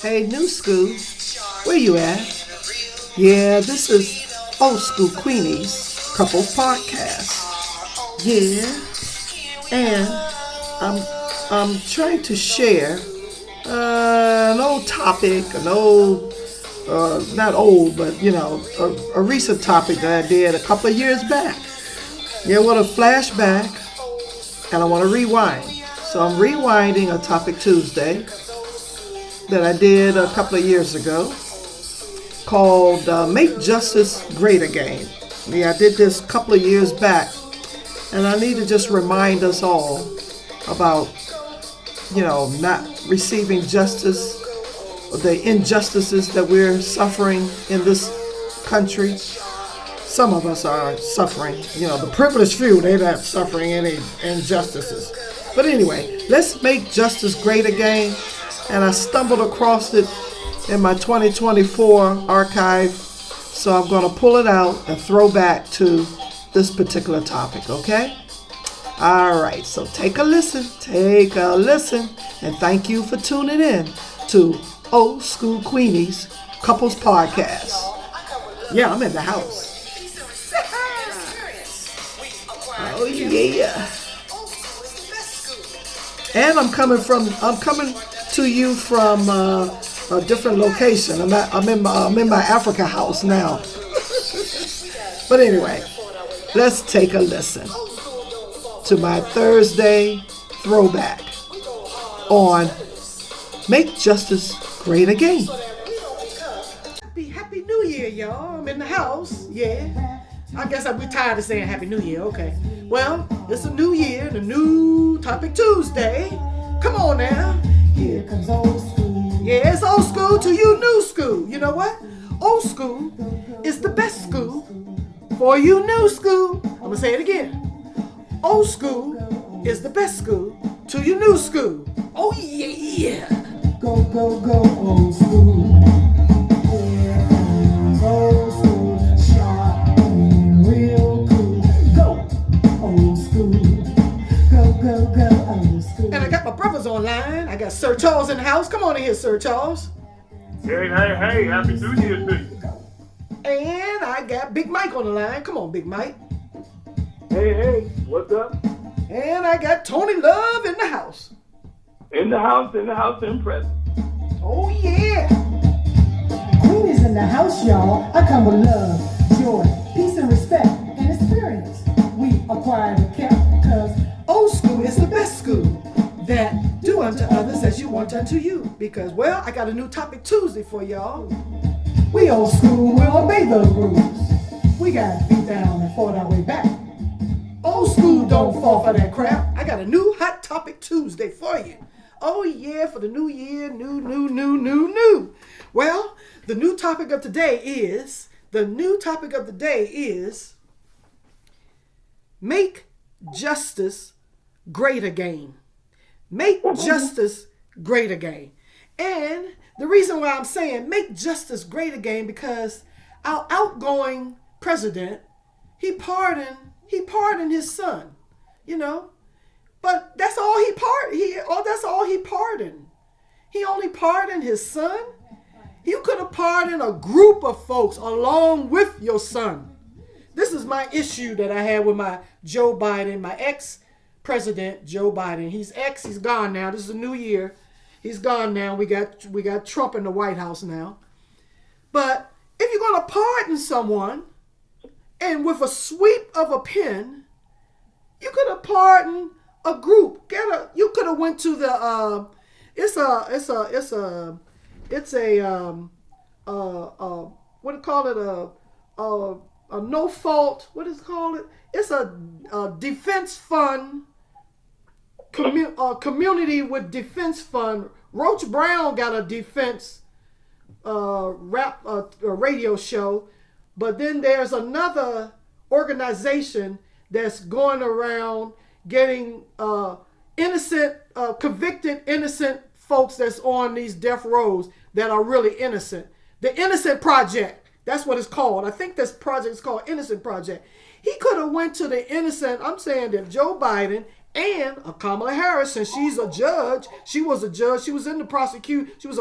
Hey, new school, where you at? Yeah, this is Old School Queenies Couples Podcast. Yeah, and I'm I'm trying to share an old topic, an old, not old, but a recent topic that I did a couple of years back. Yeah, I want to flashback and I want to rewind. So I'm rewinding a Topic Tuesday that I did a couple of years ago called Make Justice Great Again. Yeah, I did this a couple of years back, and I need to just remind us all about, not receiving justice, the injustices that we're suffering in this country. Some of us are suffering, the privileged few, they're not suffering any injustices. But anyway, let's make justice great again. And I stumbled across it in my 2024 archive. So I'm going to pull it out and throw back to this particular topic, okay? All right, so take a listen, and thank you for tuning in to Old School Queenies Couples Podcast. Yeah, I'm in the house. Oh yeah. And I'm coming to you from a different location. I'm in my Africa house now. But anyway, let's take a listen to my Thursday throwback on Make Justice Great Again. Happy New Year, y'all. I'm in the house. Yeah. I guess we tired of saying Happy New Year. Okay. Well, it's a new year, the new Topic Tuesday. Come on now. Here comes old school. Yeah, it's old school to you new school. You know what? Old school is the best school for you new school. I'm going to say it again. Old school is the best school to you new school. Oh yeah. Go, go, go, old school. Here comes old school. Sharp and real cool. Go, old school. Go, go, go, old school. And I got my brothers online. I got Sir Charles in the house. Come on in here, Sir Charles. Hey, Happy New Year to you. And I got Big Mike on the line. Come on, Big Mike. Hey, what's up? And I got Tony Love in the house. In the house, in present. Oh, yeah. Queen is in the house, y'all. I come with love, joy, peace, and respect, and experience. We acquire the cap, because old school is the best school that do unto others as you want unto you. Because, well, I got a new Topic Tuesday for y'all. we old school will obey the rules. We got beat down and fought our way back. Old school don't fall for that crap. I got a new Hot Topic Tuesday for you. Oh yeah, for the new year, new. Well, the new topic of the day is make justice great again. Make justice great again. And the reason why I'm saying make justice great again, because our outgoing president, he pardoned his son, But that's all that's all he pardoned. He only pardoned his son. You could have pardoned a group of folks along with your son. This is my issue that I had with my Joe Biden, my ex-president Joe Biden. He's gone now. This is a new year. He's gone now. We got Trump in the White House now. But if you're gonna pardon someone, and with a sweep of a pen, you could have pardoned a group. You could have went to the what do you call it, a no fault, what is it called? It's a defense fund, community with defense fund. Roach Brown got a defense radio show, but then there's another organization that's going around getting convicted innocent folks that's on these death rows that are really innocent. The Innocent Project, that's what it's called. I think this project is called Innocent Project. He could have went to the innocent. I'm saying that Joe Biden And Kamala Harris, since she's a judge, she was a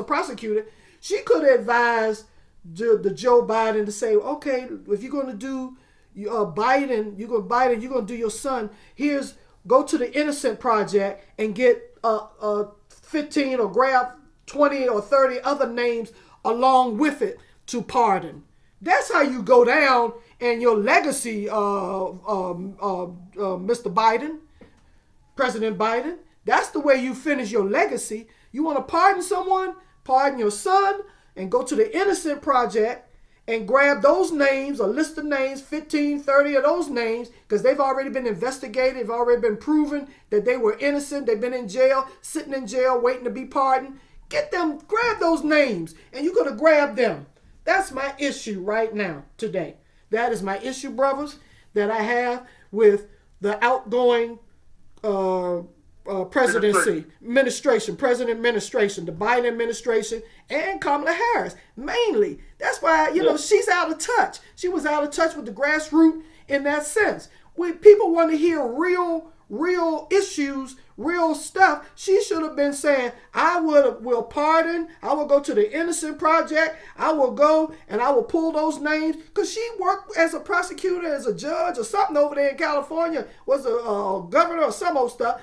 prosecutor. She could advise the Joe Biden to say, okay, if you're going to do Biden, you're going to do your son. Go to the Innocent Project and get 15 or grab 20 or 30 other names along with it to pardon. That's how you go down in your legacy, Mr. Biden, President Biden. That's the way you finish your legacy. You want to pardon someone, pardon your son, and go to the Innocent Project and grab those names, a list of names, 15, 30 of those names, because they've already been investigated, they've already been proven that they were innocent, they've been in jail, sitting in jail, waiting to be pardoned. Get them, grab those names, and you're going to grab them. That's my issue right now, today. That is my issue, brothers, that I have with the outgoing presidency, president administration, the Biden administration, and Kamala Harris. Mainly, that's why, she's out of touch. She was out of touch with the grassroots in that sense. When people want to hear real issues, real stuff, she should have been saying, I will pardon, I will go to the Innocent Project, I will go and I will pull those names, because she worked as a prosecutor, as a judge or something over there in California, was a governor or some old stuff.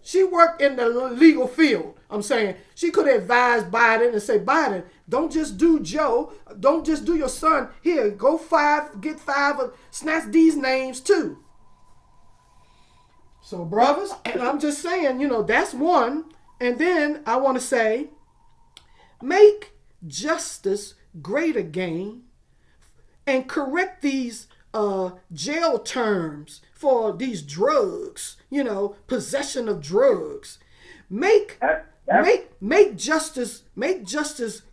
She worked in the legal field. I'm saying she could advise Biden and say, Biden, don't just do Joe. Don't just do your son. Here, get 5, snatch these names too. So, brothers, and I'm just saying, that's one. And then I want to say, make justice great again and correct these jail terms for these drugs, possession of drugs. Make justice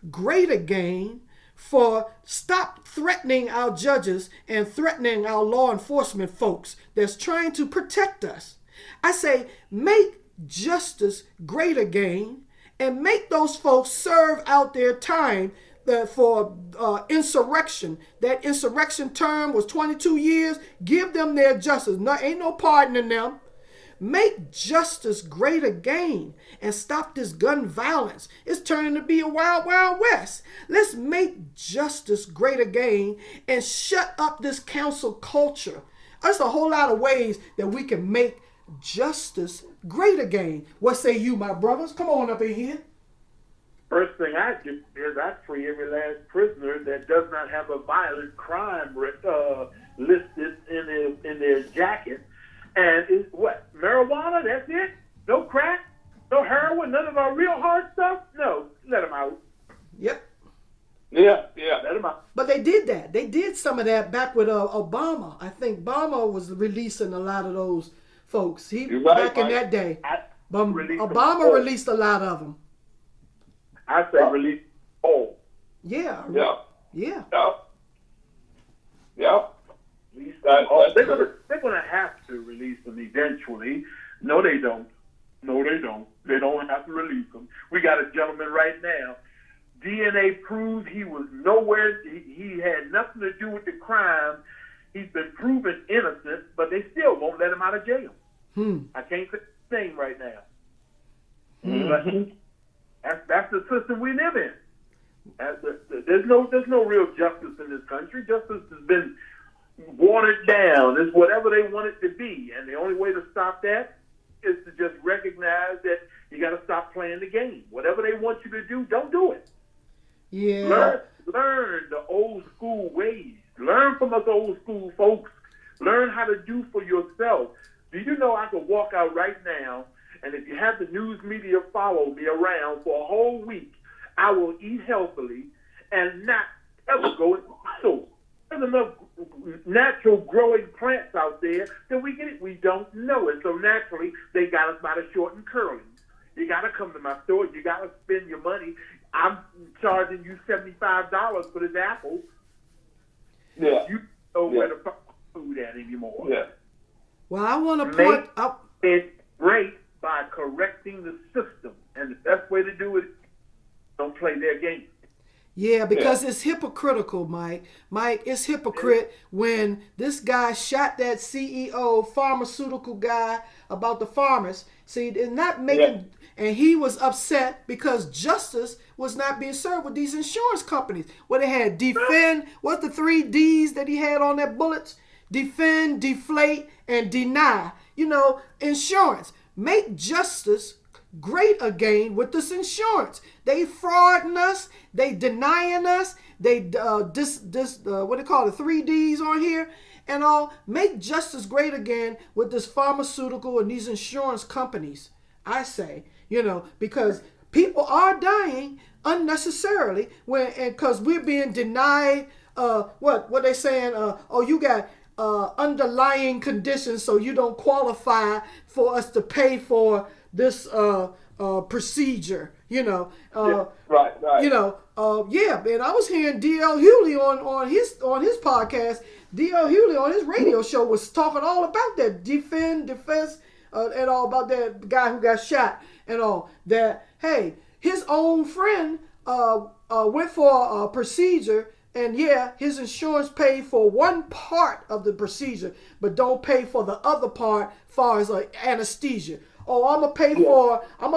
great again for stop threatening our judges and threatening our law enforcement folks that's trying to protect us. I say make justice great again and make those folks serve out their time for insurrection. That insurrection term was 22 years. Give them their justice. Ain't no pardoning them. Make justice great again and stop this gun violence. It's turning to be a wild, wild west. Let's make justice great again and shut up this council culture. There's a whole lot of ways that we can make justice great again. What say you, my brothers? Come on up in here. First thing I do is I free every last prisoner that does not have a violent crime listed in their jacket. And it's what? Marijuana, that's it? No crack? No heroin? None of our real hard stuff? No. Let them out. Yep. Yeah, let them out. But they did that. They did some of that back with Obama. I think Obama was releasing a lot of those folks. Back in that day. Obama released a lot of them. I say release all. Yeah. Yeah. Yeah. Yeah. They're gonna have to release them eventually. No, they don't. They don't have to release them. We got a gentleman right now. DNA proves he was nowhere. He had nothing to do with the crime. He's been proven innocent, but they still won't let him out of jail. I can't say the name right now. But that's the system we live in. There's no real justice in this country. Justice has been watered down. It's whatever they want it to be, and the only way to stop that is to just recognize that you got to stop playing the game. Whatever they want you to do, don't do it. Yeah. Learn the old school ways. Learn from us old school folks. Learn how to do for yourself. Do you know I could walk out right now, and if you have the news media follow me around for a whole week, I will eat healthily and not ever go in the store. There's enough natural growing plants out there that we get it. We don't know it. So naturally, they got us by the short and curly. You got to come to my store. You got to spend your money. I'm charging you $75 for this apple. Yeah. You don't know where to find food at anymore. Yeah. Well, I want to point out. It's great by correcting the system. And the best way to do it, don't play their game. Yeah, because it's hypocritical, Mike. Mike, it's hypocrite when this guy shot that CEO, pharmaceutical guy, about the farmers. See, they're not making, and he was upset because justice was not being served with these insurance companies. Where they had defend, what's the 3 D's that he had on their bullets? Defend, deflate, and deny. You know, insurance. Make justice great again with this insurance. They frauding us. They denying us. They what they call the 3 D's on here and all. Make justice great again with this pharmaceutical and these insurance companies. I say, you know, because people are dying unnecessarily because we're being denied. What they saying? You got underlying conditions, so you don't qualify for us to pay for this procedure. You know, right. You know, man. I was hearing D.L. Hewley on his podcast. D.L. Hewley on his radio show was talking all about that defense, and all about that guy who got shot and all that. Hey, his own friend went for a procedure. And his insurance paid for one part of the procedure, but don't pay for the other part, far as like anesthesia. Oh, I'm gonna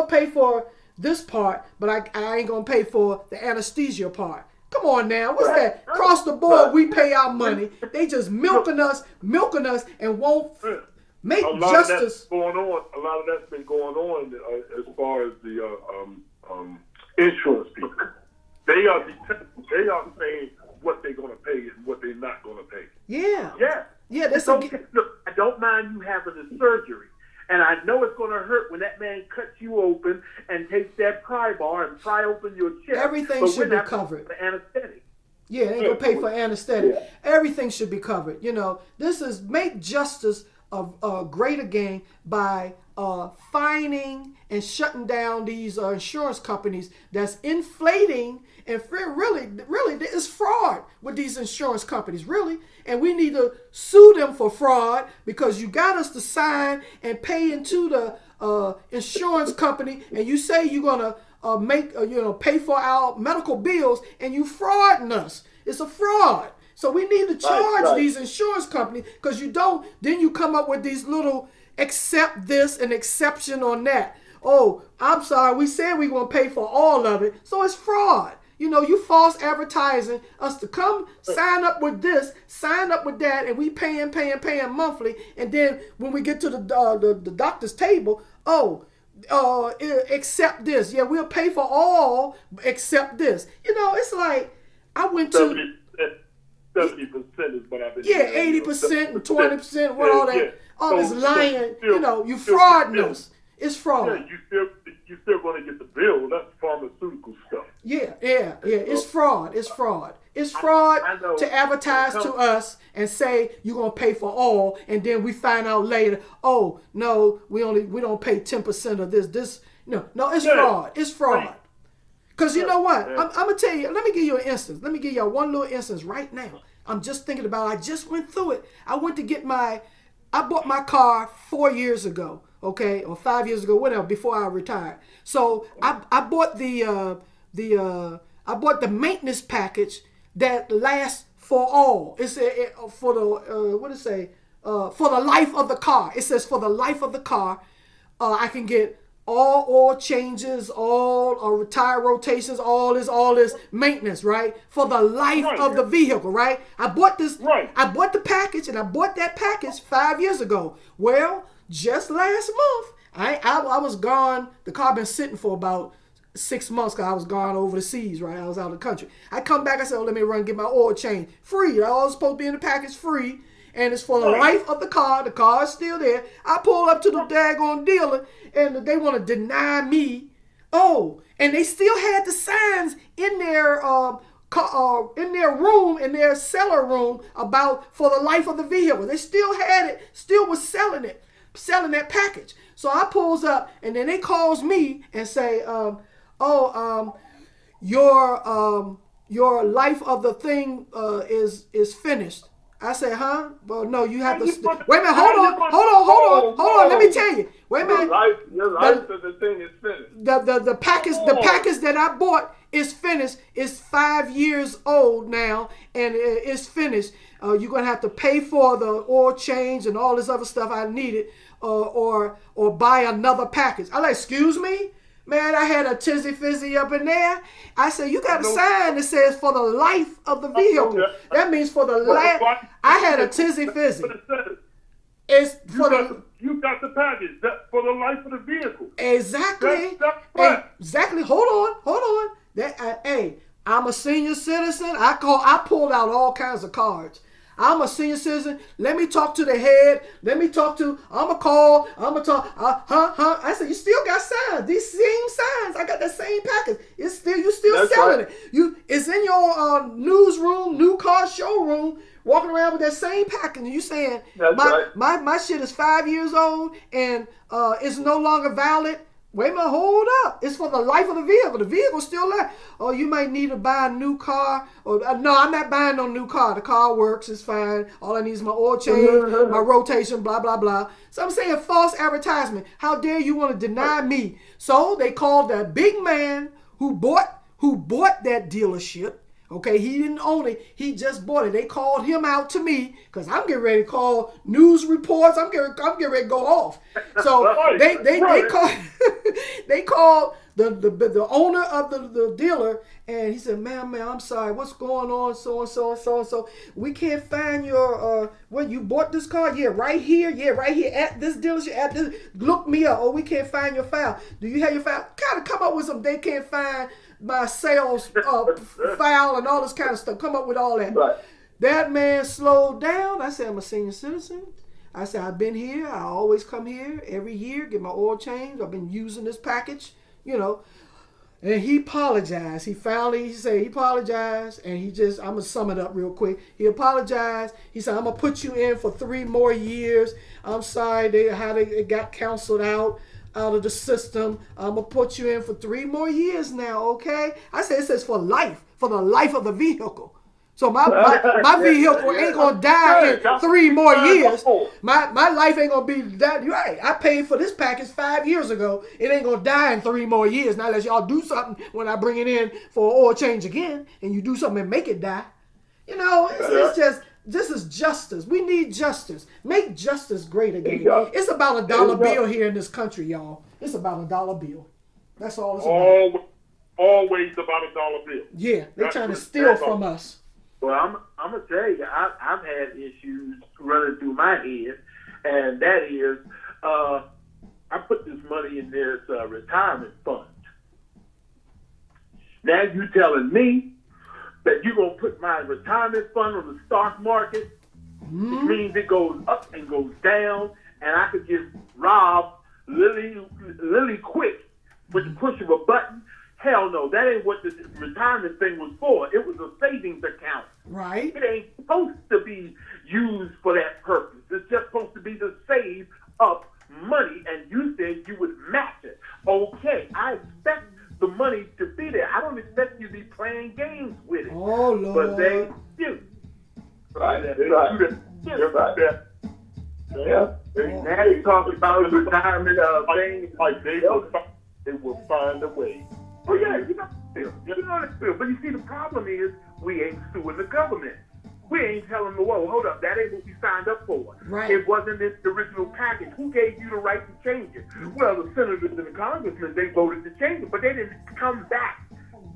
pay for this part, but I ain't gonna pay for the anesthesia part. Come on now, what's that? Across the board, we pay our money. They just milking us, and won't make justice. A lot of that's been going on as far as the insurance people. They are saying what they're going to pay and what they're not going to pay. Yeah. That's okay. Look, I don't mind you having the surgery, and I know it's going to hurt when that man cuts you open and takes that pry bar and pry open your chest. Everything should be covered. For anesthetic. Yeah, they ain't gonna pay for anesthetic. Yeah. Everything should be covered. You know, this is make justice great again by fining and shutting down these insurance companies that's inflating and really it's fraud with these insurance companies, really. And we need to sue them for fraud because you got us to sign and pay into the insurance company, and you say you're gonna pay for our medical bills, and you frauding us. It's a fraud. So we need to charge these insurance companies because you don't. Then you come up with these little accept this and exception on that. Oh, I'm sorry. We said we're going to pay for all of it. So it's fraud. You know, you false advertising us to come sign up with this, sign up with that, and we paying monthly. And then when we get to the doctor's table, accept this. Yeah, we'll pay for all except this. You know, it's like I went to 70% is what I've been. Yeah, 80% and 20%. What all that? Yeah. All this lying. You frauding us. It's fraud. Yeah, you still going to get the bill. That's pharmaceutical stuff. Yeah. It's fraud. It's fraud. It's fraud to advertise to us and say you're gonna pay for all, and then we find out later, oh no, we don't pay 10% of this. No, it's fraud. It's fraud. Because you know what? I'm gonna tell you. Let me give you an instance. Let me give y'all one little instance right now. I'm just thinking about. I just went through it. I bought my car 4 years ago. Okay, or 5 years ago, whatever, before I retired. So I bought the maintenance package that lasts for all. It's for the life of the car. It says for the life of the car, I can get all oil changes, all tire rotations, all this maintenance, right? For the life of the vehicle, right? I bought this. Right. I bought the package, and I bought that package 5 years ago. Well, just last month, I was gone. The car been sitting for about 6 months because I was gone over the seas, right? I was out of the country. I come back, I said, let me run and get my oil change. Free. It all supposed to be in the package free. And it's for the life of the car. The car is still there. I pull up to the daggone dealer, and they want to deny me. Oh, and they still had the signs in their room, in their cellar room, about for the life of the vehicle. They still had it, still was selling that package. So I pulls up, and then they calls me and say, your life of the thing is finished. I said, huh? Well, no, you have to. Wait a minute, hold on. Let me tell you. Wait a minute. Your life of the thing is finished. The package that I bought It's finished. It's 5 years old now, and it's finished. You're gonna have to pay for the oil change and all this other stuff I needed, or buy another package. I like, excuse me, man. I had a tizzy fizzy up in there. I said, you got a sign that says for the life of the vehicle. That means for the life. I had a tizzy fizzy. It's for you got the package. That's for the life of the vehicle. Exactly. That's right. Exactly. Hold on. Hey, I'm a senior citizen. I pulled out all kinds of cards. I'm a senior citizen. Let me talk to the head. I'm going to talk. I said, you still got signs. These same signs. I got that same package. You still selling it. It's in your newsroom, new car showroom, walking around with that same package. And you saying, my shit is 5 years old and it's no longer valid. Wait a minute, hold up. It's for the life of the vehicle. The vehicle's still there. Oh, you might need to buy a new car. Or no, I'm not buying no new car. The car works, it's fine. All I need is my oil change, my rotation, blah, blah, blah. So I'm saying false advertisement. How dare you want to deny me? So they called that big man who bought that dealership. Okay, he didn't own it. He just bought it. They called him out to me because I'm getting ready to call news reports. I'm getting ready to go off. So they called the owner of the dealer, and he said, "Ma'am, I'm sorry. What's going on? So and so and so and so. We can't find your when you bought this car. Yeah, right here. Yeah, right here at this dealership. At this. Look me up. Oh, we can't find your file. Do you have your file? Kind of come up with some. They can't find my sales file and all this kind of stuff. Come up with all that." Right. That man slowed down. I said, I'm a senior citizen. I said, I've been here. I always come here every year, get my oil changed. I've been using this package, And he apologized. He said he apologized, and I'm going to sum it up real quick. He apologized. He said, I'm going to put you in for 3 more years. I'm sorry it got canceled out of the system. I'm going to put you in for 3 more years now, okay? I said, it says for life, for the life of the vehicle. So my vehicle ain't going to die in 3 more years. My life ain't going to be that. Right. I paid for this package 5 years ago. It ain't going to die in 3 more years. Now unless y'all do something when I bring it in for oil change again, and you do something and make it die. It's just, this is justice. We need justice. Make justice great again. It's about $1 bill here in this country, y'all. It's about $1 bill. That's all it's about. Always about $1 bill. Yeah, they're trying to steal from us. Well, I'm going to tell you, I've had issues running through my head, and that is I put this money in this retirement fund. Now you telling me that you're going to put my retirement fund on the stock market, which means it goes up and goes down, and I could just rob Lily quick with the push of a button. Hell no, that ain't what the retirement thing was for. It was a savings account. Right. It ain't supposed to be used for that purpose. It's just supposed to be to save up money, and you said you would match it. Okay, I expect the money to be there. I don't expect you to be playing games with it. Oh, Lord. But they do. Right. You're right. Yeah. Now you're talking about retirement things. Like they will find a way. Oh, yeah, you know the feel. But you see, the problem is we ain't suing the government. We ain't telling them, whoa, hold up, that ain't what we signed up for. Right. It wasn't the original package. Who gave you the right to change it? Well, the senators and the congressmen, they voted to change it, but they didn't come back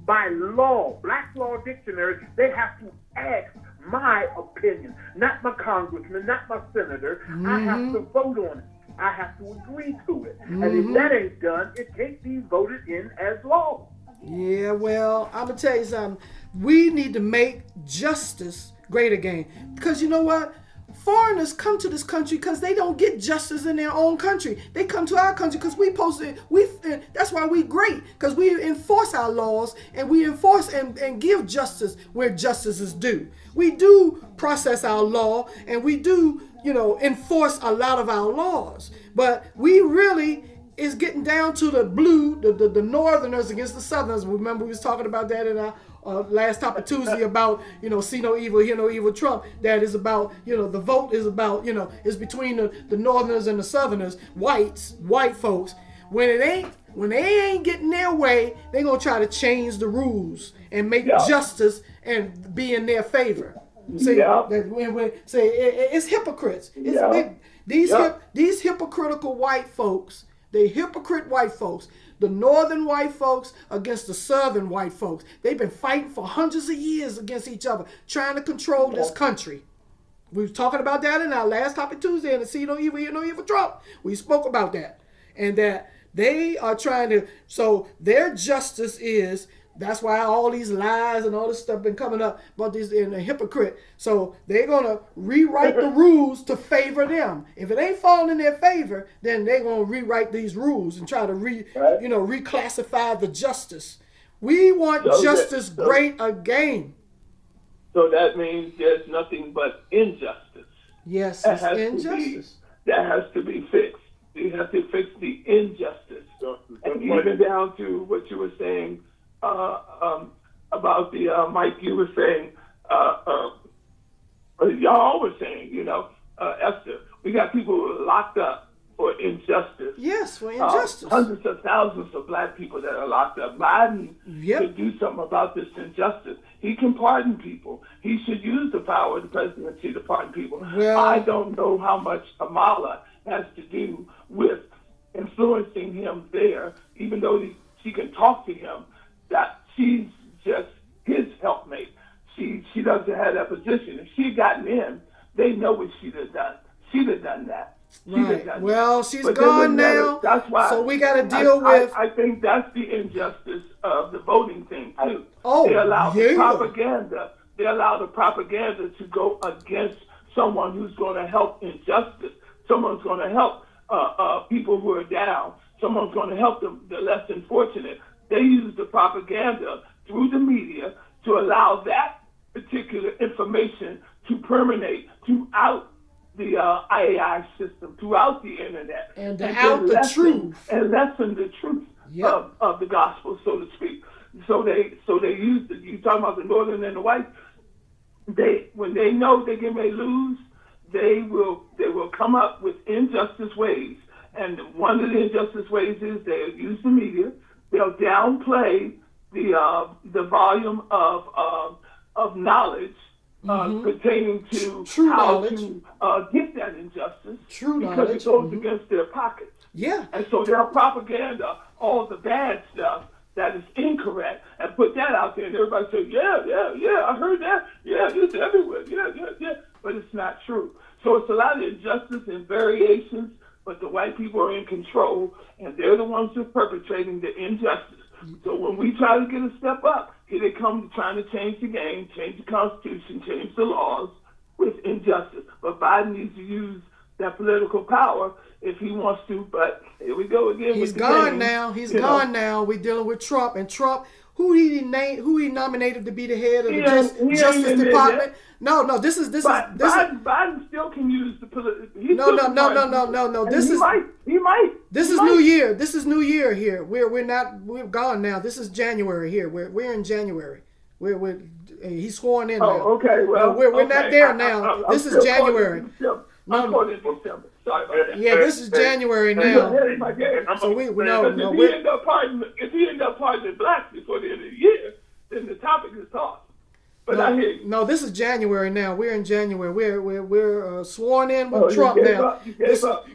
by law. Black Law Dictionary, they have to ask my opinion, not my congressman, not my senator. I have to vote on it. I have to agree to it. And if that ain't done, it can't be voted in as law. Yeah, well, I'm going to tell you something. We need to make justice great again. Because you know what? Foreigners come to this country because they don't get justice in their own country. They come to our country because that's why we great. Because we enforce our laws, and we enforce and give justice where justice is due. We do process our law, and we do enforce a lot of our laws. But we really is getting down to the northerners against the southerners. Remember we was talking about that in our last topic Tuesday about, see no evil, hear no evil Trump. That is about, the vote is about, it's between the northerners and the southerners, white folks. when they ain't getting their way, they gonna try to change the rules and make justice and be in their favor. See, it's hypocrites. These hypocritical white folks. They hypocrite white folks. The northern white folks against the southern white folks. They've been fighting for hundreds of years against each other, trying to control this country. We were talking about that in our last Topic Tuesday in the See No Evil, Hear No Evil Trump. We spoke about that. And that they are trying to, so their justice is, that's why all these lies and all this stuff been coming up about these and a hypocrite. So they're gonna rewrite the rules to favor them. If it ain't falling in their favor, then they're gonna rewrite these rules and try to reclassify the justice. We want justice great again. So that means there's nothing but injustice. Yes, it's injustice. That has to be fixed. You have to fix the injustice. And even down to what you were saying about the Mike, you were saying, y'all were saying, Esther, we got people locked up for injustice. Yes, for injustice. Hundreds of thousands of black people that are locked up. Biden should do something about this injustice. He can pardon people. He should use the power of the presidency to pardon people. Well, I don't know how much Kamala has to do with influencing him there, even though she can talk to him. That she's just his helpmate. She doesn't have that position. If she'd gotten in, they know what she'd have done. She'd have done that. Right. Well, she's gone now. That's why. So we got to deal with. I think that's the injustice of the voting thing too. They allow the propaganda. They allow the propaganda to go against someone who's going to help injustice. Someone's going to help people who are down. Someone's going to help the less unfortunate. They use the propaganda through the media to allow that particular information to permeate throughout the IAI system, throughout the internet. And out the truth. And lessen the truth of the gospel, so to speak. So they use, you talking about the northern and the white, when they know they may lose, they will come up with injustice ways. And one of the injustice ways is they'll use the media. They'll downplay the volume of knowledge pertaining to true how knowledge. to get that injustice because knowledge. It goes against their pockets. Yeah. And so they'll propaganda all the bad stuff that is incorrect and put that out there, and everybody says, yeah, I heard that. Yeah, it's everywhere. Yeah. But it's not true. So it's a lot of injustice and variations, but the white people are in control, and they're the ones who are perpetrating the injustice. So when we try to get a step up, here they come trying to change the game, change the Constitution, change the laws with injustice. But Biden needs to use that political power if he wants to. But here we go again. He's gone now. He's gone now. We're dealing with Trump. And Trump, who he nominated to be the head of the Justice Department. No. This is Biden still can use the political. No. He might. This is New Year. This is New Year here. We're gone now. This is January here. We're in January. He's sworn in now. Oh, okay. Well, we're not there now. This is January. I'm going in December. Sorry about that. Yeah, this is January now. So if he end up pardoning blacks before the end of the year, then the topic is tossed. But I hear you. No, this is January now. We're in January. We're sworn in with Trump now. You gave up.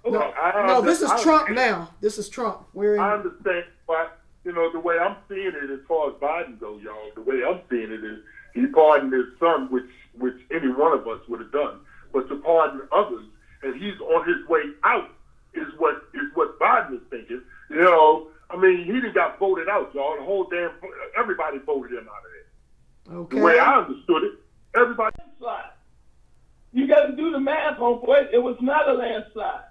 No, this is Trump now. This is Trump. I understand why. The way I'm seeing it as far as Biden goes, y'all. The way I'm seeing it is he pardoned his son, which any one of us would have done. But to pardon others, and he's on his way out, is what Biden is thinking. He done got voted out, y'all. The whole everybody voted him out of there. Okay. The way I understood it, everybody. Landslide. You got to do the math, homeboy. It was not a landslide.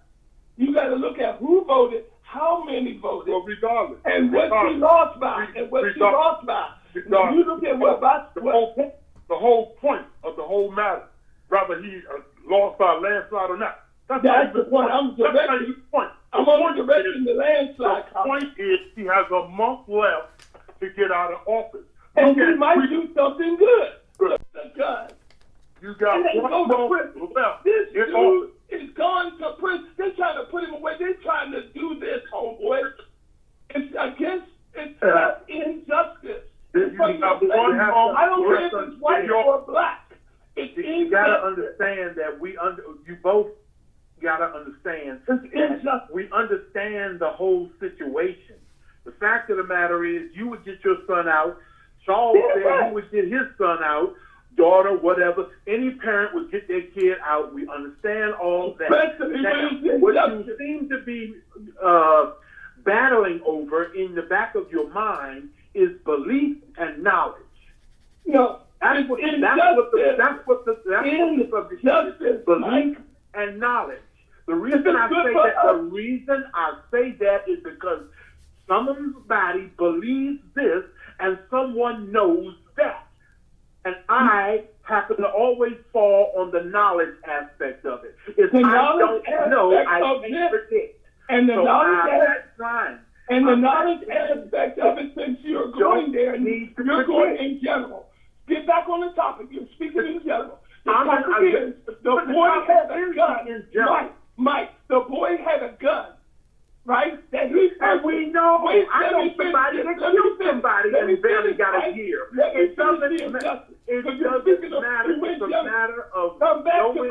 You got to look at who voted, how many voted, well, regardless, and what she lost by, and what she lost by. When you look at the whole point of the whole matter, whether he lost by a landslide or not. That's the point. I'm directing the landslide. The point is he has a month left to get out of office. And he might do something good. God. You got one month left. is gone to prison. They're trying to put him away. They're trying to do this, homeboy. It's against, it's injustice. I don't care if it's white or black. It's injustice. You gotta understand that you both gotta understand that we understand the whole situation. The fact of the matter is, you would get your son out. Charles said he would get his son out, daughter, whatever. Any parent would get their kid out. We understand all that. Now, what you seem to be battling over in the back of your mind is belief and knowledge. No, that's what the belief and knowledge. The reason I say that is because somebody believes this and someone knows that. And I happen to always fall on the knowledge aspect of it. If I don't know, I can't predict. And the so knowledge knowledge aspect of it, since you're going there, you're going in general. Get back on the topic. You're speaking in general. The boy had a gun. Mike, the boy had a gun, right? That he and we know. I know somebody that killed somebody and barely got a year. It doesn't matter. It's a matter of knowing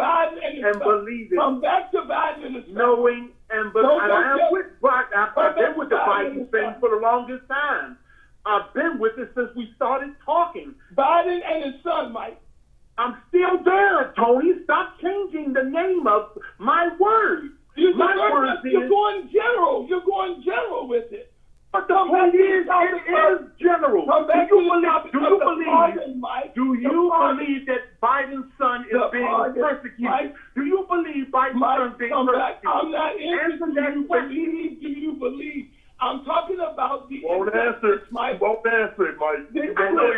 and believing. Come back to Biden and knowing and believing. And I am with Biden. I've been with the Biden thing for the longest time. I've been with it since we started talking. Biden and his son, Mike. I'm still there, Tony. Stop changing the name of my words. You're going general. You're going general with it. But the point is, it is general. Do you believe that Biden's son is being persecuted? Do you believe Biden's son is being persecuted? I'm not answering do you believe? I'm talking about the... Won't answer it, Mike. I know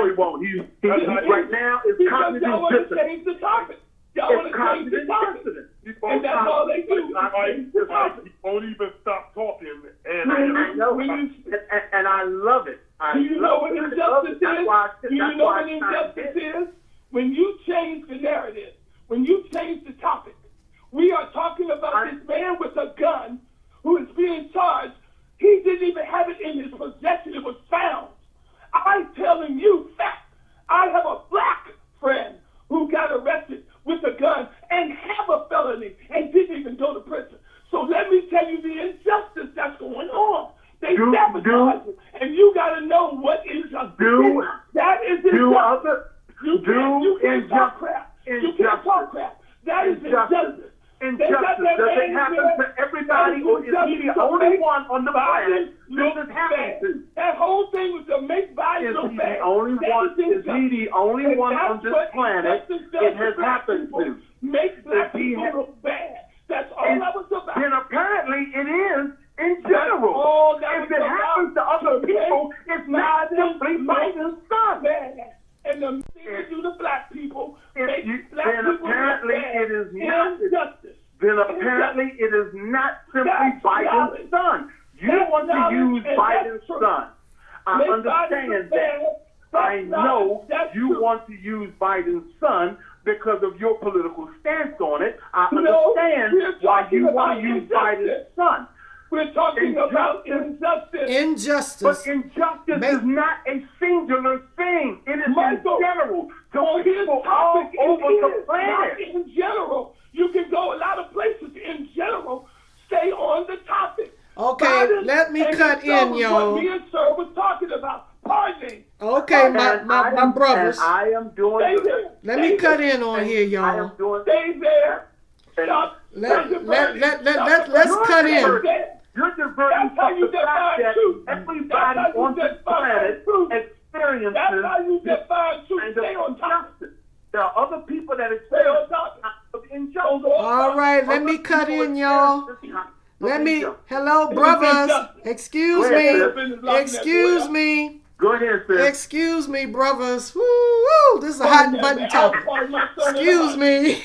he won't. He's right now, it's cognitive dissonance. Change the topic. Y'all want to change the topic. And that's all they do. He won't even stop talking. And I know. And I love it. Do you know what injustice is? Do you know what injustice is? When you change the narrative, when you change the topic, we are talking about this man with a gun who is being charged. He didn't even have it in his possession. It was found. I'm telling you fact. I have a black friend who got arrested with a gun and have a felony and didn't even go to prison. So let me tell you the injustice that's going on. They sabotage you, and you got to know what injustice is. That is injustice. You can't talk crap. You can't talk crap. That is injustice. Injustice. Does it happen to everybody, or is he the only one on the planet this has happened to? That whole thing was to make Biden look bad. Is he the only one on this planet it has happened to? Make black people look bad. That's all that was about. Then apparently it is in general. If it happens to other people, it's not simply Biden's son. And the media do the black people. Then apparently it is not. Then apparently it is not simply Biden's son. You want to use Biden's son. I understand that. I know you want to use Biden's son because of your political stance on it. I understand why you want to use Biden's son. We're talking about injustice. Injustice. But injustice is not a singular thing. It is in general. To people all over the planet. In general. You can go a lot of places. In general, stay on the topic. Okay, let me cut in, y'all. What me and Sir was talking about. Pardon. Okay, my brothers. And I am doing Let me cut in on here, y'all. I am doing. Stay there. Let's cut in. You're diverting from the fact that everybody on this planet experiences That's how you define truth. Stay on topic. There are other people that experience injustice. All right, let me cut in, y'all. Hello, brothers. Excuse me. Go ahead, sir. Excuse me, brothers. Woo, this is a hot button topic. Excuse me.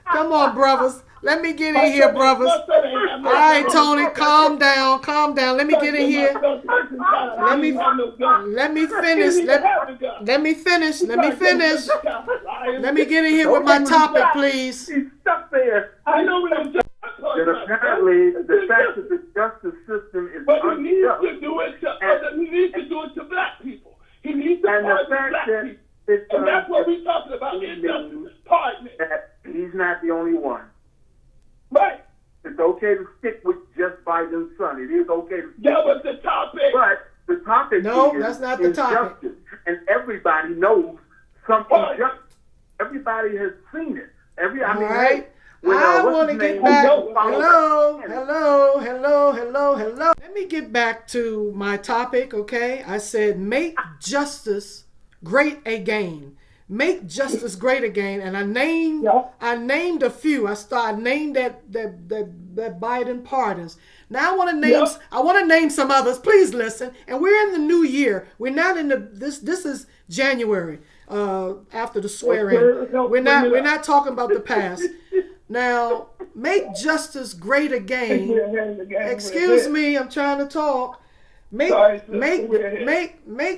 Come on, brothers. Let me get in here, brothers. All right, Tony, calm down. Let me get in here. Let me finish. Let me finish. Let me get in here with my topic, please. I know what I'm talking And about. apparently, the fact that the justice system is But he needs unjust, to do it to other. He needs to do it to black people. He needs to and the pardon fact black that people. it's And that's what we're talking about. Injustice. Pardon it. that he's not the only one. Right. It's okay to stick with just Biden's son. It is okay to stick That was the topic. But the topic No, is that's not the topic. injustice. And everybody knows some Right. injustice. Everybody has seen it. All right. When, I what's want to his get name? back. Hello. Hello. Let me get back to my topic, okay? I said make justice great again. Make justice great again. And I named a few. I named that Biden pardons. Now I want to name some others. Please listen. And we're in the new year. We're not in this is January. After the swearing. We're not talking about the past. Now, make justice great again. Excuse me, I'm trying to talk. Make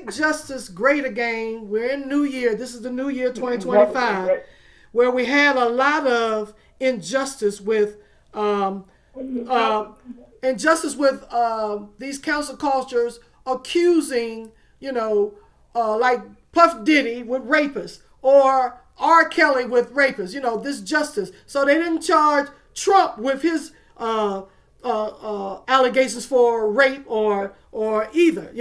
justice great again. We're in New Year. This is the New Year 2025, where we had a lot of injustice with these council cultures accusing, like Puff Diddy with rapists or R. Kelly with rapists, this justice. So they didn't charge Trump with his allegations for rape or either,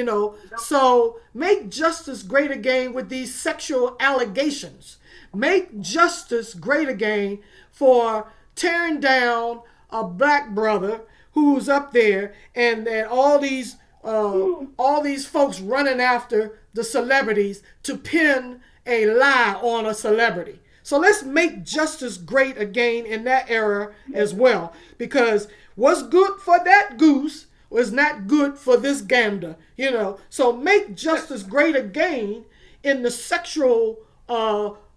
So make justice great again with these sexual allegations. Make justice great again for tearing down a black brother who's up there and all these folks running after the celebrities to pin a lie on a celebrity. So let's make justice great again in that era as well, because what's good for that goose was not good for this gander, So make justice great again in the sexual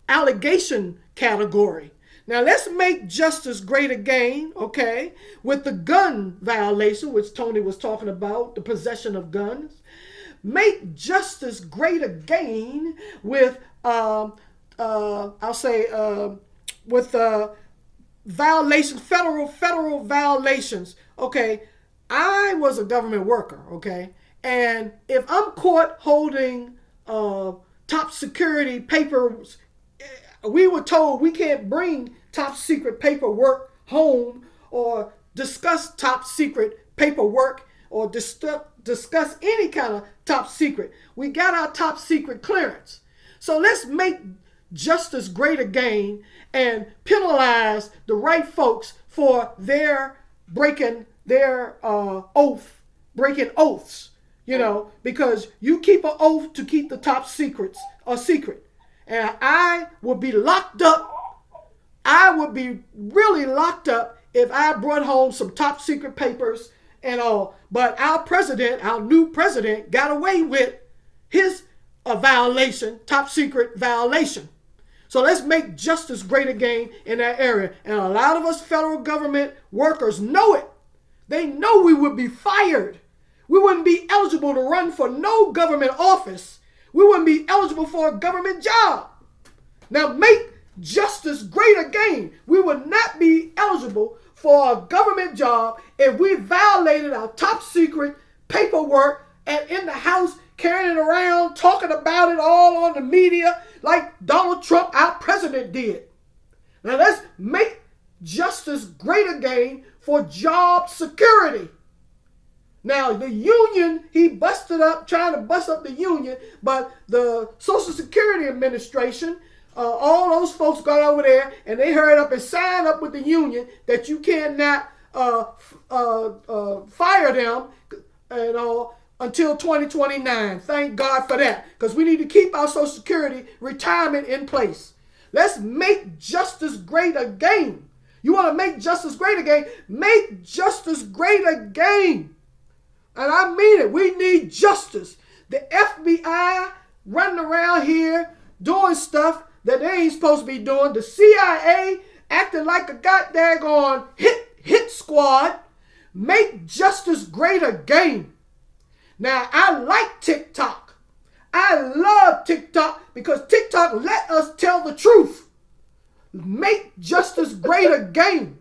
allegation category. Now let's make justice great again, okay, with the gun violation, which Tony was talking about, the possession of guns. Make justice great again with, violations, federal violations. Okay, I was a government worker, okay, and if I'm caught holding top security papers, we were told we can't bring top secret paperwork home or discuss top secret paperwork or discuss any kind of top secret. We got our top secret clearance. So let's make justice great again and penalize the right folks for their breaking their breaking oaths, because you keep an oath to keep the top secrets a secret. And I would be locked up. I would be really locked up if I brought home some top secret papers and all. But our new president, got away with his top secret violation. So let's make justice great again in that area. And a lot of us federal government workers know it. They know we would be fired. We wouldn't be eligible to run for no government office. We wouldn't be eligible for a government job. Now make justice great again. We would not be eligible for a government job if we violated our top secret paperwork and in the House carrying it around, talking about it all on the media like Donald Trump, our president, did. Now let's make justice great again for job security. Now, the union, he trying to bust up the union, but the Social Security Administration, all those folks got over there and they hurried up and signed up with the union that you cannot fire them until 2029. Thank God for that, because we need to keep our Social Security retirement in place. Let's make justice great again. You want to make justice great again? Make justice great again. And I mean it. We need justice. The FBI running around here doing stuff that they ain't supposed to be doing. The CIA acting like a goddamn hit squad. Make justice great again. Now, I like TikTok. I love TikTok because TikTok let us tell the truth. Make justice great again.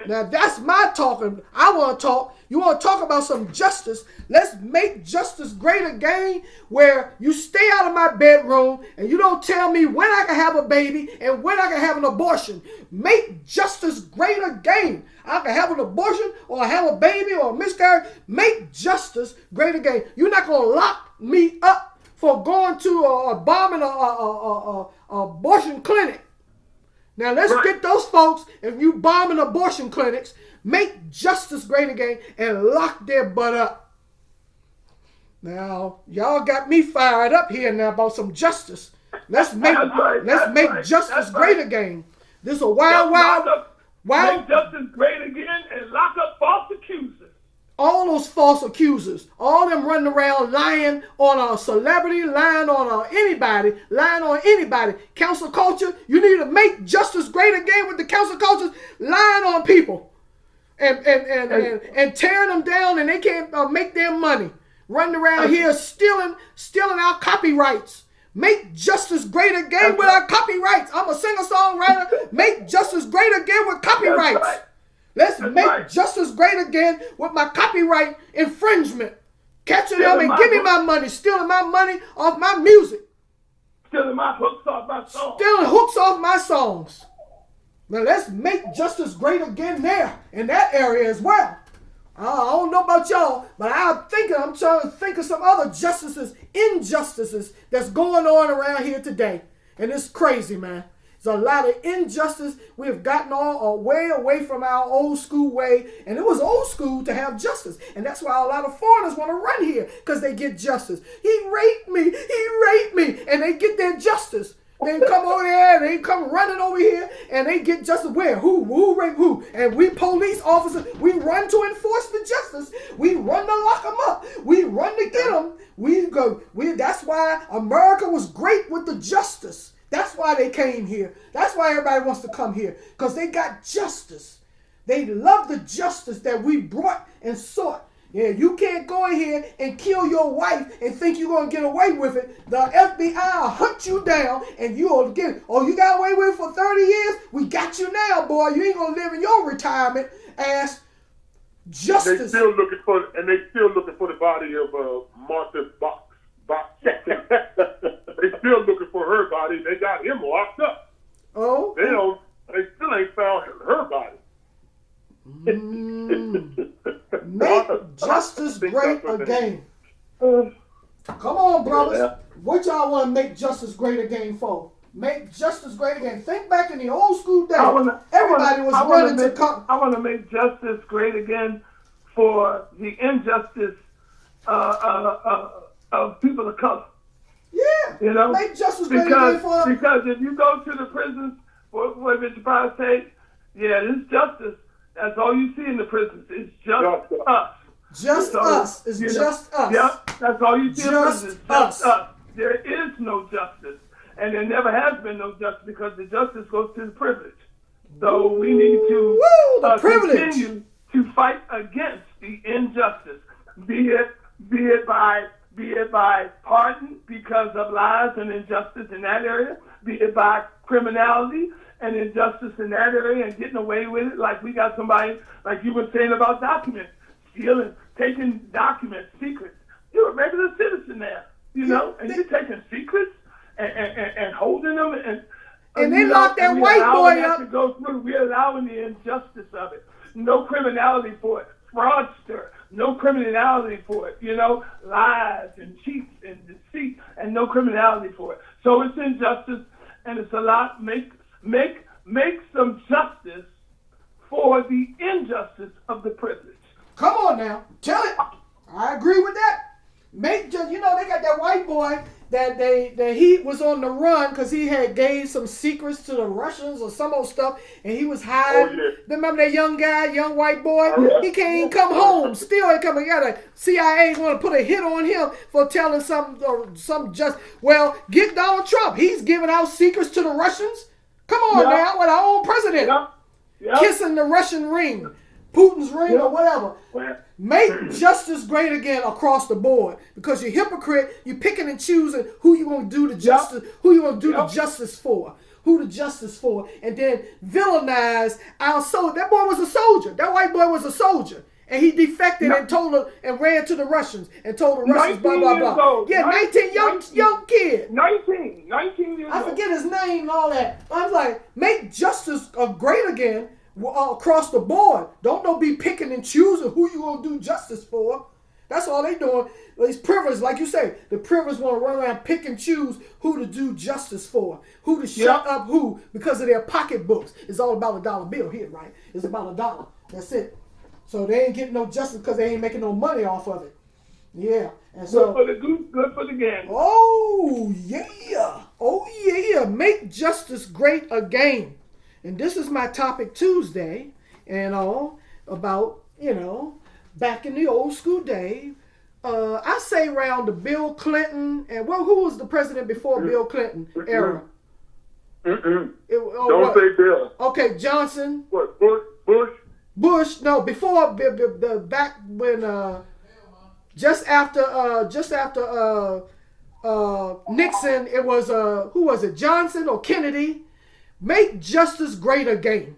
Now that's my talking. I want to talk. You want to talk about some justice? Let's make justice great again, where you stay out of my bedroom and you don't tell me when I can have a baby and when I can have an abortion. Make justice great again. I can have an abortion or have a baby or a miscarriage. Make justice great again. You're not going to lock me up for going to a bombing a abortion clinic. Now let's get those folks, if you bombing abortion clinics, make justice great again and lock their butt up. Now, y'all got me fired up here now about some justice. Let's make justice great again. This is a wild. Make justice great again and lock up false accusers. All those false accusers, all them running around lying on a celebrity, lying on anybody, lying on anybody. Council culture, you need to make justice great again with the council cultures lying on people and tearing them down, and they can't make their money. Running around here stealing our copyrights. Make justice great again with our copyrights. I'm a singer-songwriter. Make justice great again with copyrights. Let's make justice great again with my copyright infringement. Catching them and give me my money. Stealing my money off my music. Stealing my hooks off my songs. Stealing hooks off my songs. Now let's make justice great again there, in that area as well. I don't know about y'all, but I'm trying to think of some other injustices that's going on around here today. And it's crazy, man. There's a lot of injustice. We have gotten all way away from our old school way. And it was old school to have justice. And that's why a lot of foreigners want to run here, because they get justice. He raped me. And they get their justice. They come over there, they come running over here, and they get justice. Where? Who raped who? And we police officers, we run to enforce the justice. We run to lock them up. We run to get them. That's why America was great with the justice. That's why they came here. That's why everybody wants to come here, because they got justice. They love the justice that we brought and sought. Yeah, you can't go in here and kill your wife and think you're going to get away with it. The FBI will hunt you down and you'll get it. Oh, you got away with it for 30 years? We got you now, boy. You ain't going to live in your retirement ass. Justice. They still looking for the body of Martha Box. They still looking for her body. They got him locked up. Oh. They still ain't found her body. Make justice great again. Come on, brothers. What y'all want to make justice great again for? Make justice great again. Think back in the old school days. Everybody was running to come. I want to make justice great again for the injustice of people of color. Yeah. You know? Make justice great again for them. Because if you go to the prisons for Mr. Price State, yeah, this justice. That's all you see in the prisons. It's just us. Just us. It's just us. Yeah, that's all you see in the prisons. Just us. There is no justice. And there never has been no justice, because the justice goes to the privilege. So we need to continue to fight against the injustice. Be it by pardon because of lies and injustice in that area, be it by criminality and injustice in that area and getting away with it, like we got somebody, like you were saying about documents, stealing, taking documents, secrets. You're a regular citizen now, you know, and you're taking secrets and holding them, and they lock that white boy up. To go through. We're allowing the injustice of it. No criminality for it. Fraudster. No criminality for it. You know, lies and cheats and deceit, and no criminality for it. So it's injustice, and it's a lot. Make some justice for the injustice of the privilege. Come on now, tell it. I agree with that. They got that white boy that he was on the run because he had gave some secrets to the Russians or some old stuff, and he was hiding. Oh, yeah. Remember that young white boy? He can't even come home. Still ain't coming. Got a CIA want to put a hit on him for telling some just. Well, get Donald Trump. He's giving out secrets to the Russians. Come on now, with our own president kissing the Russian ring, Putin's ring or whatever. Make justice great again across the board, because you're hypocrite. You're picking and choosing who you going to do the justice, who you going to do the justice for, who the justice for, and then villainize our soldier. That boy was a soldier. That white boy was a soldier. And he defected and told her and ran to the Russians and told the Russians blah blah blah. Old. Yeah, 19 young kid. 19 years old. I forget his name and all that. I was like, make justice great again across the board. Don't be picking and choosing who you gonna do justice for. That's all they doing. These privileged, like you say, the privileged want to run around pick and choose who to do justice for, who to shut up who because of their pocketbooks. It's all about a dollar bill here, right? It's about $1. That's it. So they ain't getting no justice because they ain't making no money off of it. Yeah. And so, good for the goose, good for the gander. Oh, yeah. Oh, yeah. Make justice great again. And this is my topic Tuesday and all about, back in the old school day. I say around the Bill Clinton, and who was the president before Bill Clinton era? Don't say Bill. Okay, Johnson. What, Bush? Bush, no, before the back when just after Nixon, it was who was it, Johnson or Kennedy? Make justice great again.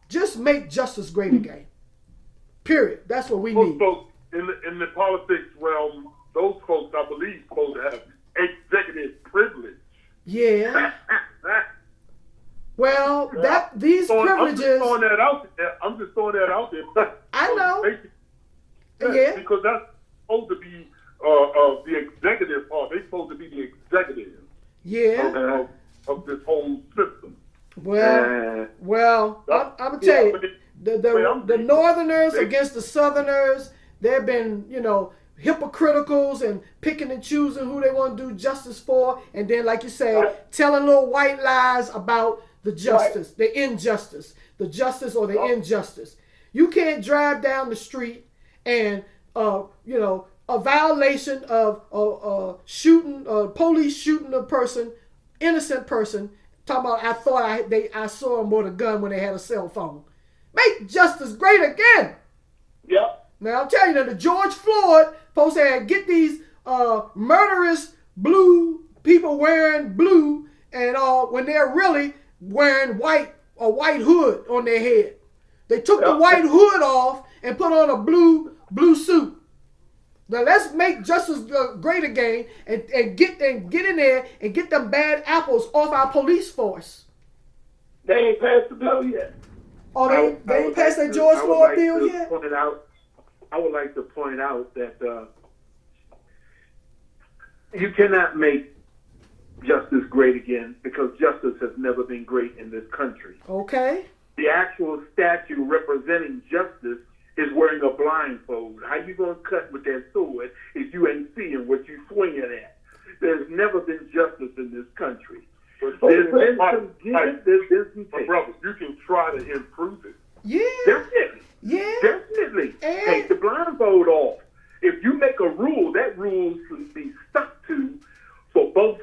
Just make justice great again. Period. That's what we need. Folks in the politics realm, those folks, I believe, supposed to have executive privilege. Yeah. Well, these privileges. I'm just throwing that out there. I know. Yeah. Because that's supposed to be the executive part. They're supposed to be the executive. Yeah. Of this whole system. Well, I'm gonna tell you, the Northerners against the Southerners, they've been, hypocriticals and picking and choosing who they want to do justice for, and then, like you say, telling little white lies about the justice, the injustice, the justice or the injustice. You can't drive down the street and, a violation of shooting, police shooting a person, innocent person. Talking about, I saw them with a gun when they had a cell phone. Make justice great again. Yep. Now I'm telling you, the George Floyd supposed to get these murderous blue people wearing blue and all when they're really wearing a white hood on their head. They took the white hood off and put on a blue suit. Now let's make justice great again and get in there and get them bad apples off our police force. They ain't passed the bill yet. Oh, they ain't passed that George Floyd bill yet? I would like to point out that you cannot make justice great again because justice has never been great in this country. Okay. The actual statue representing justice is wearing a blindfold. How you going to cut with that sword if you ain't seeing what you swinging at? There's never been justice in this country. There's been some give, there's been some take. Brother, you can try to improve it. Yeah. Definitely. Yeah. Definitely. Take the blindfold off. If you make a rule, that rule should be stuck to for both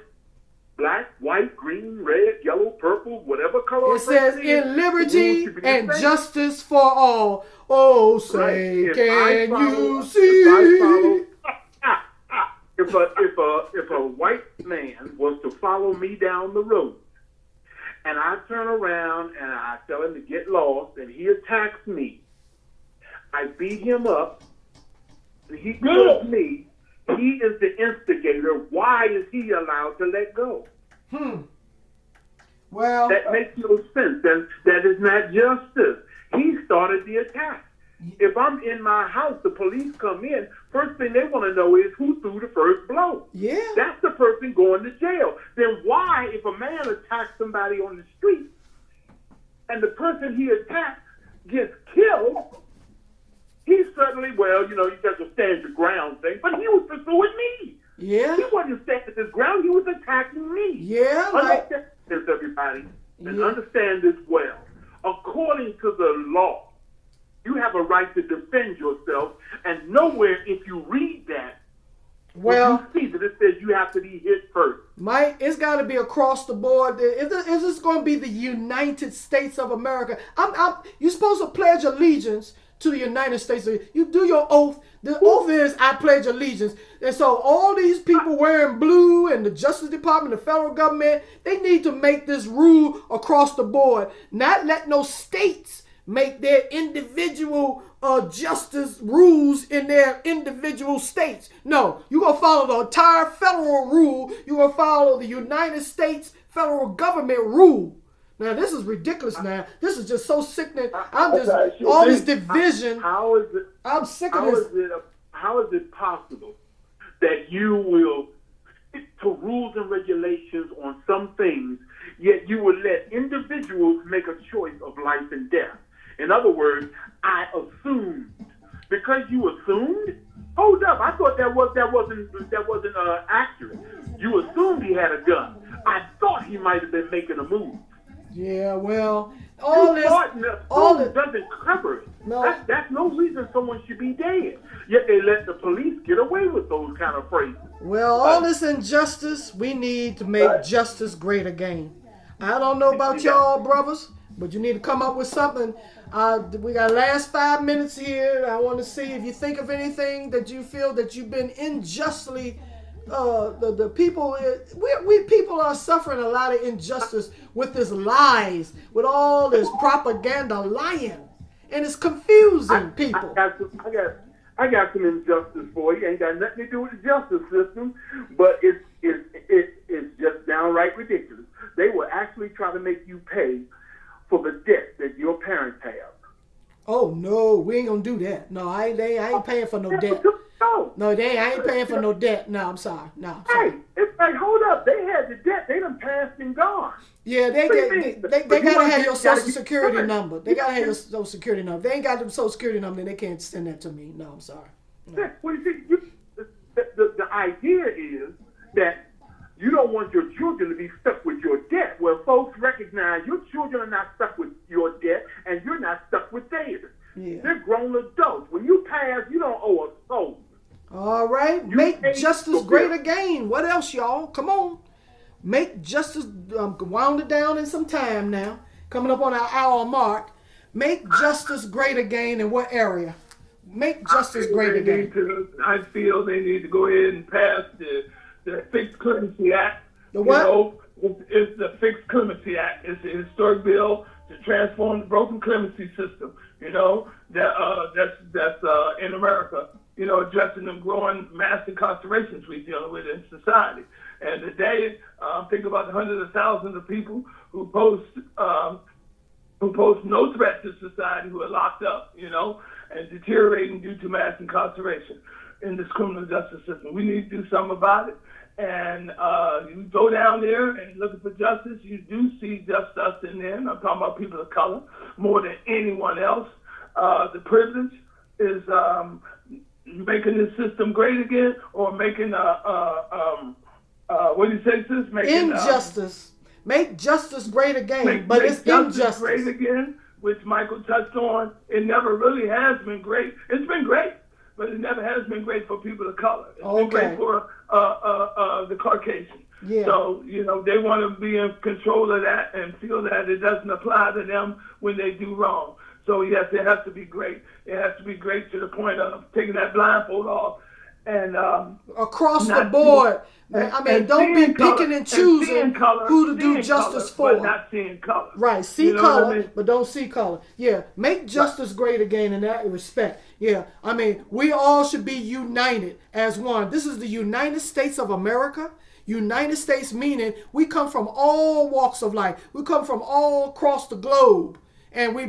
black, white, green, red, yellow, purple, whatever color. It says in liberty and justice for all. Oh, say, right. Can you see? If a white man was to follow me down the road, and I turn around and I tell him to get lost, and he attacks me, I beat him up, and he kills me. He is the instigator. Why is he allowed to let go? Well, that makes no sense. That is not justice. He started the attack. If I'm in my house, the police come in, first thing they want to know is who threw the first blow. Yeah. That's the person going to jail. Then why, if a man attacks somebody on the street and the person he attacks gets killed, he's certainly, you got to stand your ground thing, but he was pursuing me. Yeah. He wasn't standing his ground, he was attacking me. Yeah. Understand this, everybody, and understand this well. According to the law, you have a right to defend yourself, and nowhere, if you read that, you see that it says you have to be hit first. Mike, it's got to be across the board. Is this going to be the United States of America? You're supposed to pledge allegiance to the United States. You do your oath The oath is I pledge allegiance. And so all these people wearing blue and the Justice Department, the federal government, they need to make this rule across the board. Not let no states make their individual justice rules in their individual states. No, you're going to follow the entire federal rule. You're going to follow the United States federal government rule. Now, this is ridiculous now. This is just so sickening. I'm just, all this division. How is it? I'm sick of this. How is it possible that you will stick to rules and regulations on some things, yet you will let individuals make a choice of life and death? In other words, I assumed. Because you assumed? Hold up, I thought that wasn't accurate. You assumed he had a gun. I thought he might have been making a move. Yeah, well, all this doesn't cover it. No. That's no reason someone should be dead. Yet they let the police get away with those kind of phrases. Well, all this injustice, we need to make justice great again. I don't know about y'all, brothers, but you need to come up with something. We got last 5 minutes here. I want to see if you think of anything that you feel that you've been unjustly. The people, we people are suffering a lot of injustice with this lies, with all this propaganda lying, and it's confusing people. I got some injustice for you. Ain't got nothing to do with the justice system, but it's just downright ridiculous. They will actually try to make you pay for the debt that your parents have. Oh no, we ain't gonna do that. No, I ain't paying for no debt. No, I ain't paying for no debt. No, I'm sorry. No, sorry. Hey, it's like, hold up. They had the debt. They done passed and gone. Yeah, they gotta have your social security number. They gotta have your social security number. They ain't got the social security number, then they can't send that to me. No, I'm sorry. No. Well, you see, the idea is that you don't want your children to be stuck with your debt. Well, folks recognize your children are not stuck with your debt, and you're not stuck with theirs. Yeah. They're grown adults. When you pass, you don't owe a soul. All right, make justice great again. What else, y'all? Come on. Make justice, wound it down in some time now. Coming up on our hour mark. Make justice great again in what area? Make justice great again. I feel they need to go ahead and pass the Fixed Clemency Act. The what? It's the Fixed Clemency Act. It's a historic bill to transform the broken clemency system. That's in America. Addressing the growing mass incarcerations we're dealing with in society. And today, think about the hundreds of thousands of people who pose no threat to society, who are locked up, and deteriorating due to mass incarceration in this criminal justice system. We need to do something about it. And you go down there and looking for justice, you do see just us in there. And I'm talking about people of color more than anyone else. The privilege is making this system great again, or making what do you say, sis? Making injustice. Make justice great again, but it's justice injustice. Great again, which Michael touched on. It never really has been great. It's been great, but it never has been great for people of color. It's been great for the Caucasian. Yeah. So, they want to be in control of that and feel that it doesn't apply to them when they do wrong. So, yes, it has to be great. It has to be great to the point of taking that blindfold off and across the board. Don't be picking and choosing who to do justice for. But not seeing color. Right, see color, but don't see color. Yeah, make justice great again in that respect. Yeah, we all should be united as one. This is the United States of America. United States meaning we come from all walks of life. We come from all across the globe. And we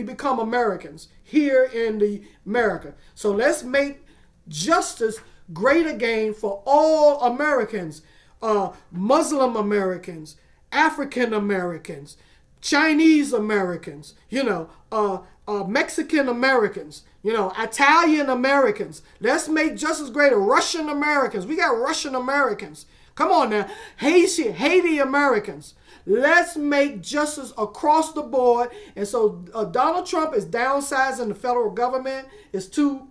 become Americans here in the America. So let's make justice great again for all Americans, Muslim Americans, African Americans, Chinese Americans, Mexican Americans, Italian Americans. Let's make justice greater. Russian Americans. We got Russian Americans. Come on now. Haiti Americans. Let's make justice across the board. And so Donald Trump is downsizing the federal government.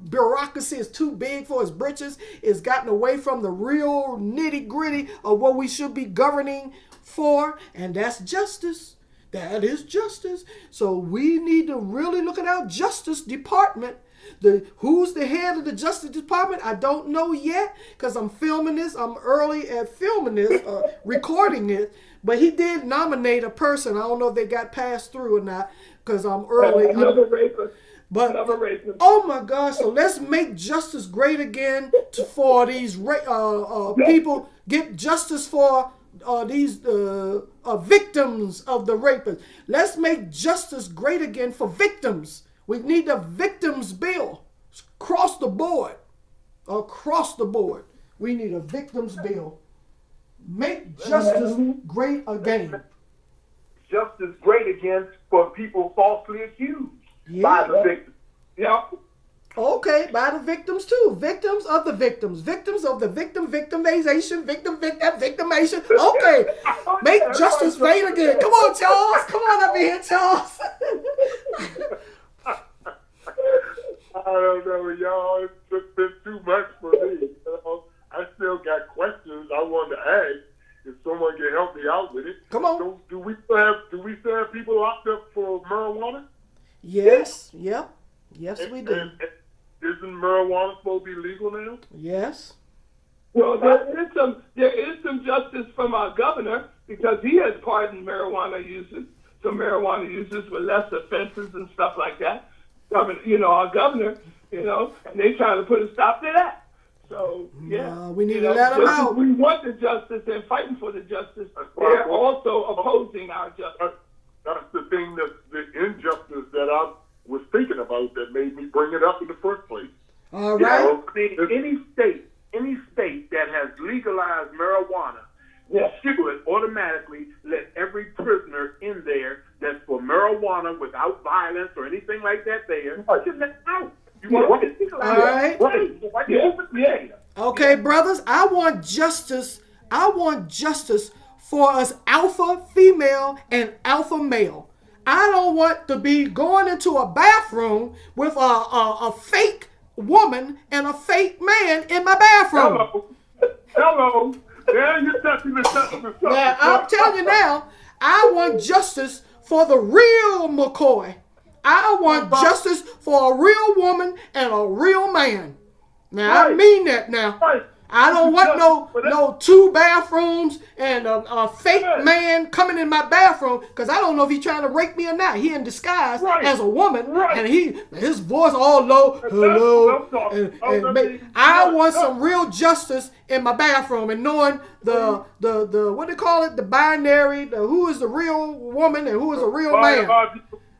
Bureaucracy is too big for his britches. It's gotten away from the real nitty gritty of what we should be governing for. And that's justice. That is justice. So we need to really look at our Justice Department Who's the head of the Justice Department? I don't know yet because I'm filming this. I'm early at filming this, recording it. But he did nominate a person. I don't know if they got passed through or not because I'm early. Another rapist. But another rapist. Oh my gosh! So let's make justice great again for these people. Get justice for these victims of the rapists. Let's make justice great again for victims. We need a victims bill across the board. Across the board, we need a victims bill. Make justice great again. Justice great again for people falsely accused by the victims. Yeah. Okay, by the victims too. Victims of the victims. Victims of the victimization. Victimation. Okay. Make justice great again. Come on, Charles. Come on up here, Charles. I don't know, y'all. It's just been too much for me. You know? I still got questions I want to ask. If someone can help me out with it. Come on. So, do we still have people locked up for marijuana? Yes. Yep. Yes, we do. And isn't marijuana supposed to be legal now? Yes. Well, there is some justice from our governor because he has pardoned marijuana users, some marijuana users with less offenses and stuff like that. Our governor, and they trying to put a stop to that. So, yeah. We need to let them out. We want the justice and fighting for the justice. They're also opposing our justice. That's the thing, the injustice that I was thinking about that made me bring it up in the first place. All right. Any state that has legalized marijuana should automatically let every prisoner in there that's for marijuana without violence or anything like that there should let out. All right. Okay, brothers, I want justice. I want justice for us alpha female and alpha male. I don't want to be going into a bathroom with a fake woman and a fake man in my bathroom. Hello. Yeah, you're touching the subject. Now, I'm telling you now, I want justice for the real McCoy. I want justice for a real woman and a real man. Now, I mean that now. I don't want no two bathrooms and a fake man coming in my bathroom because I don't know if he's trying to rape me or not. He in disguise as a woman and his voice all low. Hello. I want some real justice in my bathroom and knowing the what they call it, the binary, who is the real woman and who is a real man.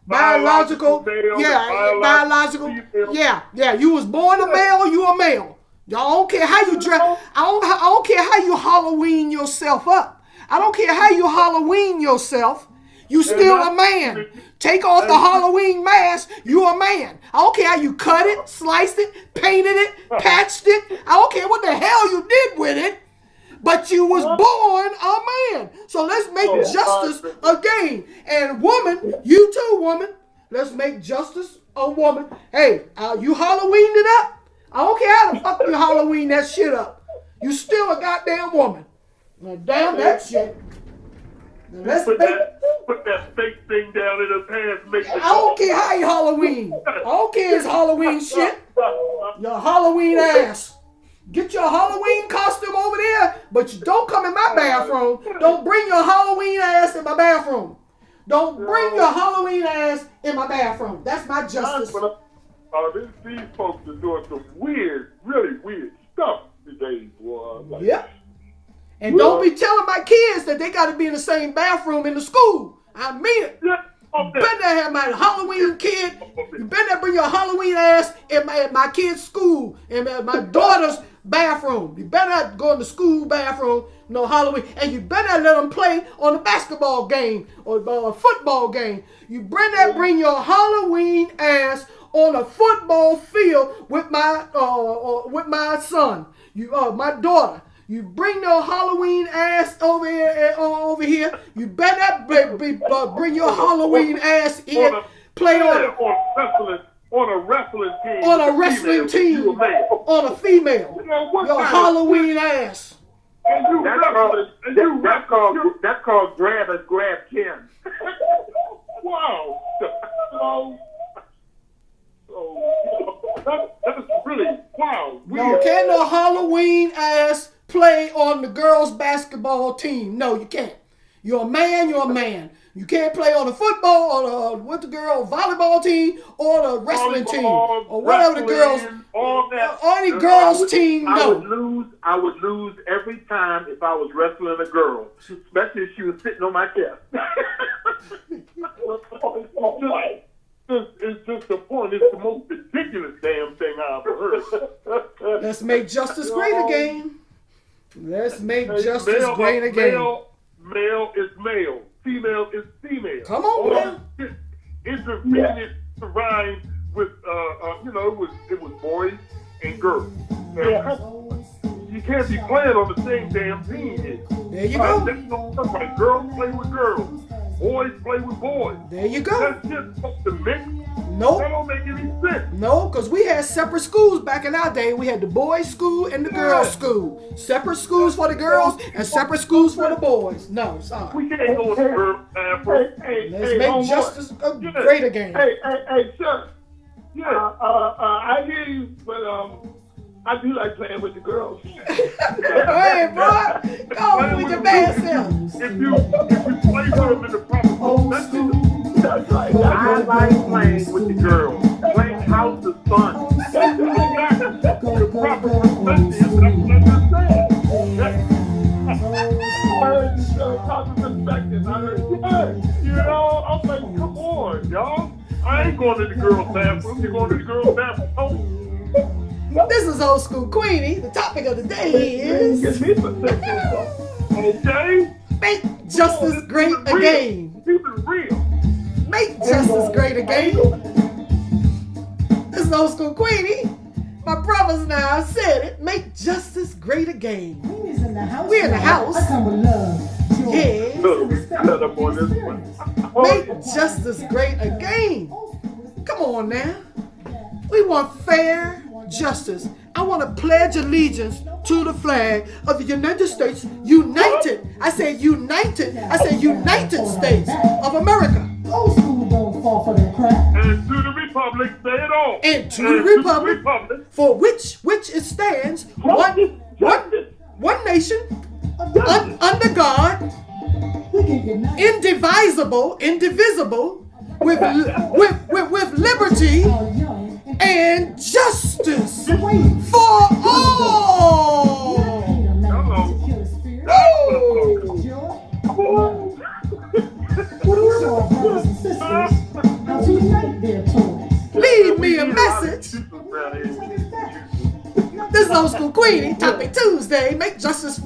Biological. Biological. Yeah. You was born a male, you a male. Y'all don't care how you dress. I don't care how you Halloween yourself up. I don't care how you Halloween yourself. You still a man. Take off the Halloween mask. You a man. I don't care how you cut it, sliced it, painted it, patched it. I don't care what the hell you did with it. But you was born a man. So let's make justice again. And woman, you too, woman. Let's make justice a woman. Hey, you Halloweened it up. I don't care how the fuck you Halloween that shit up. You still a goddamn woman. Now, damn that shit. Now, let's put that fake thing down in her pants. I don't care how you Halloween. I don't care it's Halloween shit. Your Halloween ass. Get your Halloween costume over there, but you don't come in my bathroom. Don't bring your Halloween ass in my bathroom. Don't bring your Halloween ass in my bathroom. That's my justice. These folks are doing some weird, really weird stuff today, boy. Yep. And don't be telling my kids that they got to be in the same bathroom in the school. I mean it. You better not have my Halloween kid. You better not bring your Halloween ass in my kid's school, in my daughter's bathroom. You better not go in the school bathroom, no Halloween. And you better not let them play on a basketball game or a football game. You better not bring your Halloween ass on a football field with my son, my daughter. You bring your Halloween ass over here. You better bring your Halloween ass in. Play on a wrestling team. On a wrestling team. On a female. Your Halloween ass. That's called grab as grab Kim. Wow. That's really wow. No, can't no Halloween ass play on the girls' basketball team. No, you can't. You're a man, you're a man. You can't play on the football or with the girl volleyball team or the wrestling team or whatever the girls. All that. Any girls team, no. I would lose every time if I was wrestling a girl, especially if she was sitting on my chest. It's just the point. It's the most ridiculous damn thing I've heard. Let's make justice great again. Let's make justice great again. Male is male. Female is female. Come on, man. Intervening to rhyme with, it was boys and girls. You can't be playing on the same damn team here. There you go. Like girls play with girls. Boys play with boys. There you go. That's just supposed to mix. Nope. That don't make any sense. No, because we had separate schools back in our day. We had the boys' school and the girls' school. Separate schools for the girls and separate schools for the boys. No, sorry. We can't go to the girls' bathroom. Let's make justice great again. Hey, sir. Yeah. I hear you, but I do like playing with the girls. Hey, bro. Go with your bad self. If you play with them in the proper perspective, That's right. I like playing with the girls. Playing house is fun. the proper perspective, that's what I heard the proper perspective. I heard I'm like, come on, y'all. I ain't going to the girls' bathroom. You're going to the girls' bathroom. Oh. This is Old School Queenie. The topic of the day is Okay? make justice great again. Keep it real. Make justice great again. This is Old School Queenie. My brothers and I said it. Make justice great again. Queenie's in the house. We're in the house. I come with love, joy, Yeah. Look, we cut up on this one. Make justice great again. Come on now. We want fair justice. I want to pledge allegiance to the flag of the United States United. I say United. I say United States of America. Old school don't fall for that crap. And to the republic, say it all. And to the republic for which it stands, one nation, under God, indivisible, with liberty and justice for all. Leave me a message. This is Old School Queenie, Topic Tuesday. Make justice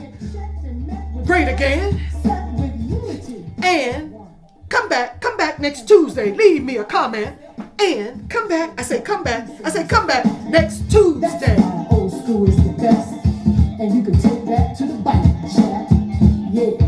great again. And come back next Tuesday. Leave me a comment. And come back. I say come back next Tuesday. Old school is the best. And you can take that to the bike, Jack. Yeah.